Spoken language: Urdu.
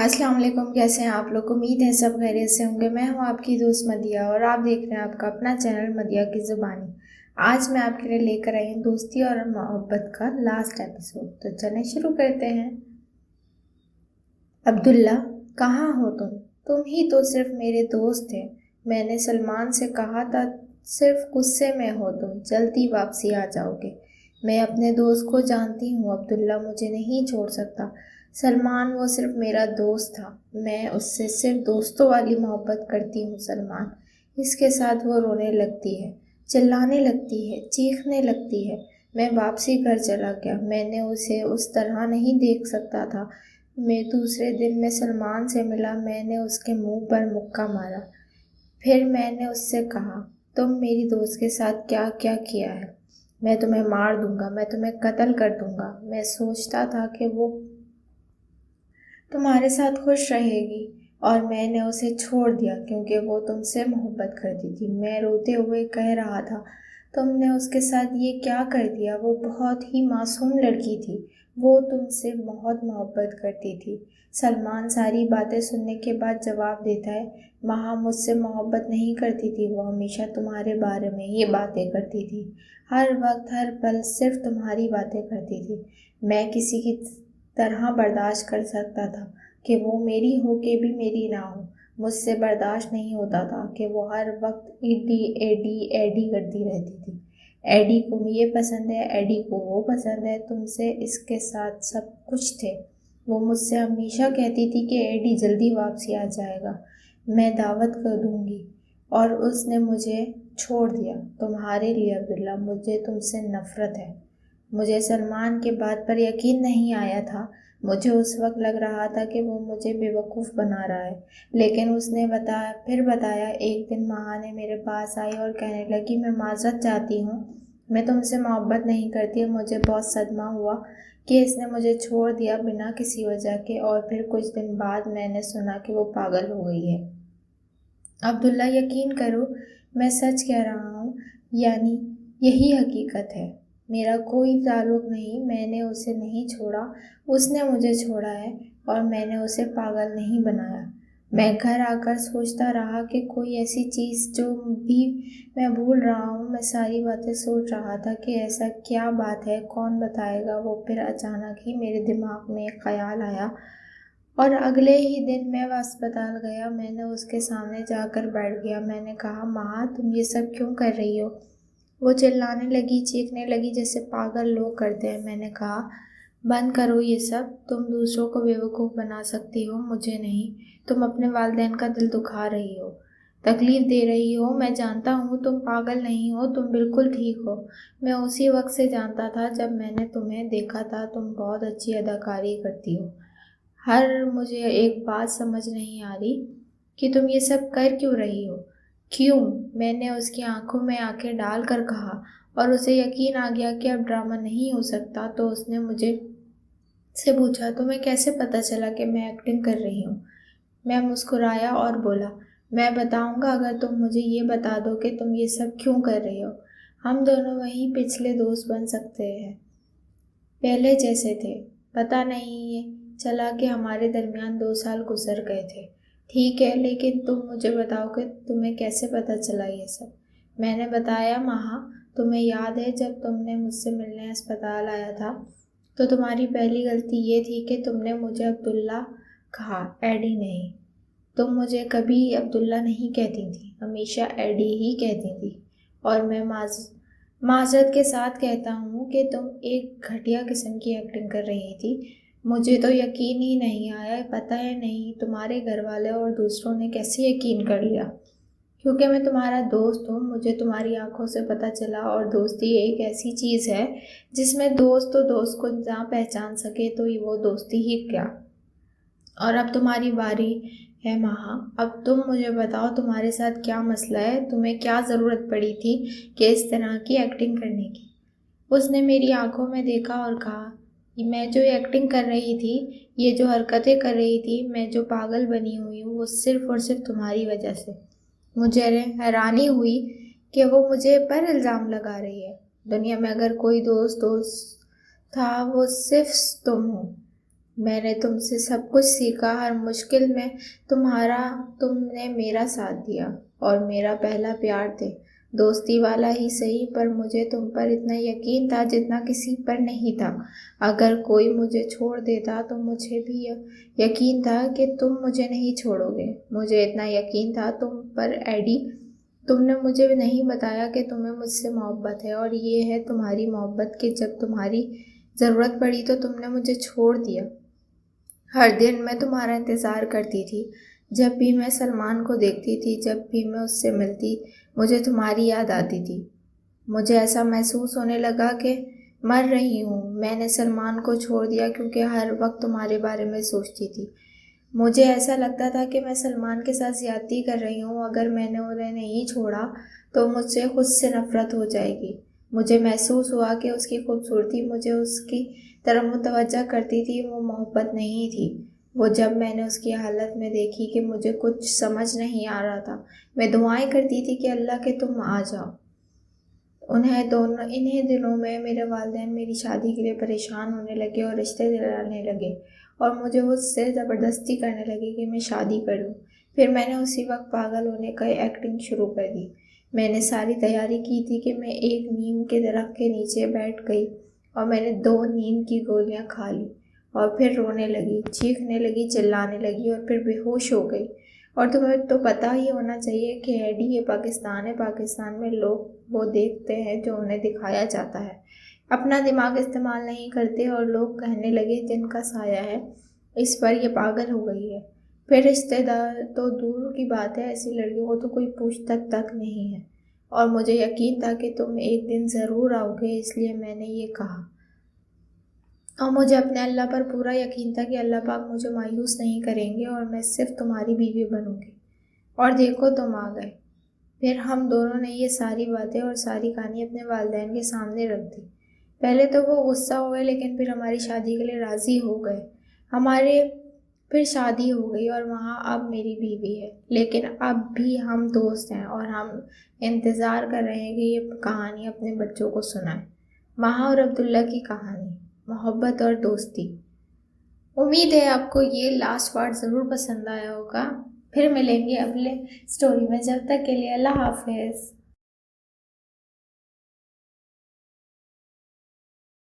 السلام علیکم، کیسے ہیں آپ لوگ؟ امید ہے سب خیریت سے ہوں گے۔ میں ہوں آپ کی دوست مدیہ اور آپ دیکھ رہے ہیں آپ کا اپنا چینل مدیہ کی زبانی۔ آج میں آپ کے لیے لے کر آئی ہوں دوستی اور محبت کا لاسٹ ایپیسوڈ۔ تو چلیں شروع کرتے ہیں۔ عبداللہ، کہاں ہو تم ہی تو صرف میرے دوست تھے۔ میں نے سلمان سے کہا تھا صرف غصے میں ہو تم، جلدی واپسی آ جاؤ گے۔ میں اپنے دوست کو جانتی ہوں، عبداللہ مجھے نہیں چھوڑ سکتا۔ سلمان وہ صرف میرا دوست تھا، میں اس سے صرف دوستوں والی محبت کرتی ہوں۔ سلمان، اس کے ساتھ وہ رونے لگتی ہے، چلانے لگتی ہے، چیخنے لگتی ہے۔ میں واپسی گھر چلا گیا۔ میں نے اسے اس طرح نہیں دیکھ سکتا تھا۔ میں دوسرے دن میں سلمان سے ملا، میں نے اس کے منہ پر مکہ مارا۔ پھر میں نے اس سے کہا تم میری دوست کے ساتھ کیا کیا کیا ہے؟ میں تمہیں مار دوں گا، میں تمہیں قتل کر دوں گا۔ میں سوچتا تھا کہ وہ تمہارے ساتھ خوش رہے گی اور میں نے اسے چھوڑ دیا کیونکہ وہ تم سے محبت کرتی تھی۔ میں روتے ہوئے کہہ رہا تھا تم نے اس کے ساتھ یہ کیا کر دیا؟ وہ بہت ہی معصوم لڑکی تھی، وہ تم سے بہت محبت کرتی تھی۔ سلمان ساری باتیں سننے کے بعد جواب دیتا ہے مہا مجھ سے محبت نہیں کرتی تھی، وہ ہمیشہ تمہارے بارے میں ہی باتیں کرتی تھی، ہر وقت ہر پل صرف تمہاری باتیں کرتی تھی۔ میں کسی کی طرح برداشت کر سکتا تھا کہ وہ میری ہو کے بھی میری نہ ہو۔ مجھ سے برداشت نہیں ہوتا تھا کہ وہ ہر وقت ایڈی ایڈی ایڈی کرتی رہتی تھی۔ ایڈی کو یہ پسند ہے، ایڈی کو وہ پسند ہے، تم سے اس کے ساتھ سب کچھ تھے۔ وہ مجھ سے ہمیشہ کہتی تھی کہ ایڈی جلدی واپسی آ جائے گا، میں دعوت کر دوں گی، اور اس نے مجھے چھوڑ دیا۔ تمہارے لیے عبداللہ مجھے تم سے نفرت ہے۔ مجھے سلمان کے بات پر یقین نہیں آیا تھا۔ مجھے اس وقت لگ رہا تھا کہ وہ مجھے بیوقوف بنا رہا ہے، لیکن اس نے پھر بتایا۔ ایک دن مہا نے میرے پاس آئی اور کہنے لگی میں معذرت چاہتی ہوں، میں تم سے محبت نہیں کرتی۔ مجھے بہت صدمہ ہوا کہ اس نے مجھے چھوڑ دیا بنا کسی وجہ کے، اور پھر کچھ دن بعد میں نے سنا کہ وہ پاگل ہو گئی ہے۔ عبداللہ، یقین کرو میں سچ کہہ رہا ہوں، یعنی یہی حقیقت ہے۔ میرا کوئی تعلق نہیں، میں نے اسے نہیں چھوڑا، اس نے مجھے چھوڑا ہے، اور میں نے اسے پاگل نہیں بنایا۔ میں گھر آ کر سوچتا رہا کہ کوئی ایسی چیز جو بھی میں بھول رہا ہوں۔ میں ساری باتیں سوچ رہا تھا کہ ایسا کیا بات ہے، کون بتائے گا وہ۔ پھر اچانک ہی میرے دماغ میں ایک خیال آیا، اور اگلے ہی دن میں اسپتال گیا۔ میں نے اس کے سامنے جا کر بیٹھ گیا۔ میں نے کہا مہا تم یہ سب کیوں کر رہی ہو؟ وہ چلانے لگی، چیخنے لگی جیسے پاگل لوگ کرتے ہیں۔ میں نے کہا بند کرو یہ سب، تم دوسروں کو بیوقوف بنا سکتی ہو، مجھے نہیں۔ تم اپنے والدین کا دل دکھا رہی ہو، تکلیف دے رہی ہو۔ میں جانتا ہوں تم پاگل نہیں ہو، تم بالکل ٹھیک ہو۔ میں اسی وقت سے جانتا تھا جب میں نے تمہیں دیکھا تھا، تم بہت اچھی اداکاری کرتی ہو۔ مجھے ایک بات سمجھ نہیں آ رہی کہ تم یہ سب کر کیوں رہی ہو؟ کیوں؟ میں نے اس کی آنکھوں میں آنکھیں ڈال کر کہا، اور اسے یقین آ گیا کہ اب ڈرامہ نہیں ہو سکتا۔ تو اس نے مجھے سے پوچھا تمہیں کیسے پتہ چلا کہ میں ایکٹنگ کر رہی ہوں؟ میں مسکرایا اور بولا میں بتاؤں گا اگر تم مجھے یہ بتا دو کہ تم یہ سب کیوں کر رہی ہو۔ ہم دونوں وہی پچھلے دوست بن سکتے ہیں، پہلے جیسے تھے۔ پتہ نہیں چلا کہ ہمارے درمیان 2 سال گزر گئے تھے۔ ٹھیک ہے، لیکن تم مجھے بتاؤ کہ تمہیں کیسے پتہ چلا یہ سب؟ میں نے بتایا مہا تمہیں یاد ہے جب تم نے مجھ سے ملنے اسپتال آیا تھا تو تمہاری پہلی غلطی یہ تھی کہ تم نے مجھے عبداللہ کہا، ایڈی نہیں۔ تم مجھے کبھی عبداللہ نہیں کہتی تھی، ہمیشہ ایڈی ہی کہتی تھی، اور میں معذرت کے ساتھ کہتا ہوں کہ تم ایک گھٹیا قسم کی ایکٹنگ کر رہی تھی۔ مجھے تو یقین ہی نہیں آیا، پتہ ہے نہیں تمہارے گھر والے اور دوسروں نے کیسے یقین کر لیا، کیونکہ میں تمہارا دوست ہوں۔ مجھے تمہاری آنکھوں سے پتہ چلا، اور دوستی ایک ایسی چیز ہے جس میں دوست تو دوست کو نہ پہچان سکے تو وہ دوستی ہی کیا۔ اور اب تمہاری باری ہے مہا، اب تم مجھے بتاؤ تمہارے ساتھ کیا مسئلہ ہے، تمہیں کیا ضرورت پڑی تھی کہ اس طرح کی ایکٹنگ کرنے کی؟ اس نے میری آنکھوں میں دیکھا اور کہا میں جو ایکٹنگ کر رہی تھی، یہ جو حرکتیں کر رہی تھی، میں جو پاگل بنی ہوئی ہوں، وہ صرف اور صرف تمہاری وجہ سے۔ مجھے حیرانی ہوئی کہ وہ مجھے پر الزام لگا رہی ہے۔ دنیا میں اگر کوئی دوست تھا وہ صرف تم ہو۔ میں نے تم سے سب کچھ سیکھا، ہر مشکل میں تم نے میرا ساتھ دیا اور میرا پہلا پیار تھے، دوستی والا ہی صحیح، پر مجھے تم پر اتنا یقین تھا جتنا کسی پر نہیں تھا۔ اگر کوئی مجھے چھوڑ دیتا تو مجھے بھی یقین تھا کہ تم مجھے نہیں چھوڑو گے۔ مجھے اتنا یقین تھا تم پر ایڈی، تم نے مجھے نہیں بتایا کہ تمہیں مجھ سے محبت ہے، اور یہ ہے تمہاری محبت کہ جب تمہاری ضرورت پڑی تو تم نے مجھے چھوڑ دیا۔ ہر دن میں تمہارا انتظار کرتی تھی، جب بھی میں سلمان کو دیکھتی تھی، جب بھی میں اس سے ملتی، مجھے تمہاری یاد آتی تھی۔ مجھے ایسا محسوس ہونے لگا کہ مر رہی ہوں۔ میں نے سلمان کو چھوڑ دیا کیونکہ ہر وقت تمہارے بارے میں سوچتی تھی۔ مجھے ایسا لگتا تھا کہ میں سلمان کے ساتھ زیادتی کر رہی ہوں، اگر میں نے انہیں نہیں چھوڑا تو مجھ سے خود سے نفرت ہو جائے گی۔ مجھے محسوس ہوا کہ اس کی خوبصورتی مجھے اس کی طرف متوجہ کرتی تھی، وہ محبت نہیں تھی۔ وہ جب میں نے اس کی حالت میں دیکھی کہ مجھے کچھ سمجھ نہیں آ رہا تھا، میں دعائیں کرتی تھی کہ اللہ کہ تم آ جاؤ۔ انہیں دنوں میں میرے والدین میری شادی کے لیے پریشان ہونے لگے اور رشتے دلانے لگے، اور مجھے اس سے زبردستی کرنے لگے کہ میں شادی کر لوں۔ پھر میں نے اسی وقت پاگل ہونے کا ایکٹنگ شروع کر دی۔ میں نے ساری تیاری کی تھی کہ میں ایک نیم کے درخت کے نیچے بیٹھ گئی اور میں نے 2 نیم کی گولیاں کھا لی، اور پھر رونے لگی، چیخنے لگی، چلانے لگی، اور پھر بے ہوش ہو گئی۔ اور تمہیں تو پتہ ہی ہونا چاہیے کہ ایڈی یہ پاکستان ہے، پاکستان میں لوگ وہ دیکھتے ہیں جو انہیں دکھایا جاتا ہے، اپنا دماغ استعمال نہیں کرتے، اور لوگ کہنے لگے جن کا سایہ ہے اس پر یہ پاگل ہو گئی ہے۔ پھر رشتے دار تو دور کی بات ہے، ایسی لڑکیوں کو تو کوئی پوچھتا تک نہیں ہے، اور مجھے یقین تھا کہ تم ایک دن ضرور آؤ گے، اس لیے میں نے یہ کہا۔ اور مجھے اپنے اللہ پر پورا یقین تھا کہ اللہ پاک مجھے مایوس نہیں کریں گے اور میں صرف تمہاری بیوی بنوں گی۔ اور دیکھو تم آ گئے۔ پھر ہم دونوں نے یہ ساری باتیں اور ساری کہانی اپنے والدین کے سامنے رکھ دی۔ پہلے تو وہ غصہ ہوئے، لیکن پھر ہماری شادی کے لیے راضی ہو گئے۔ ہمارے پھر شادی ہو گئی اور وہاں اب میری بیوی ہے، لیکن اب بھی ہم دوست ہیں، اور ہم انتظار کر رہے ہیں کہ یہ کہانی اپنے بچوں کو سنائیں۔ مہا اور عبداللہ کی کہانی، محبت اور دوستی۔ امید ہے آپ کو یہ لاسٹ پارٹ ضرور پسند آیا ہوگا۔ پھر ملیں گے اگلے سٹوری میں، جب تک کے لیے اللہ حافظ۔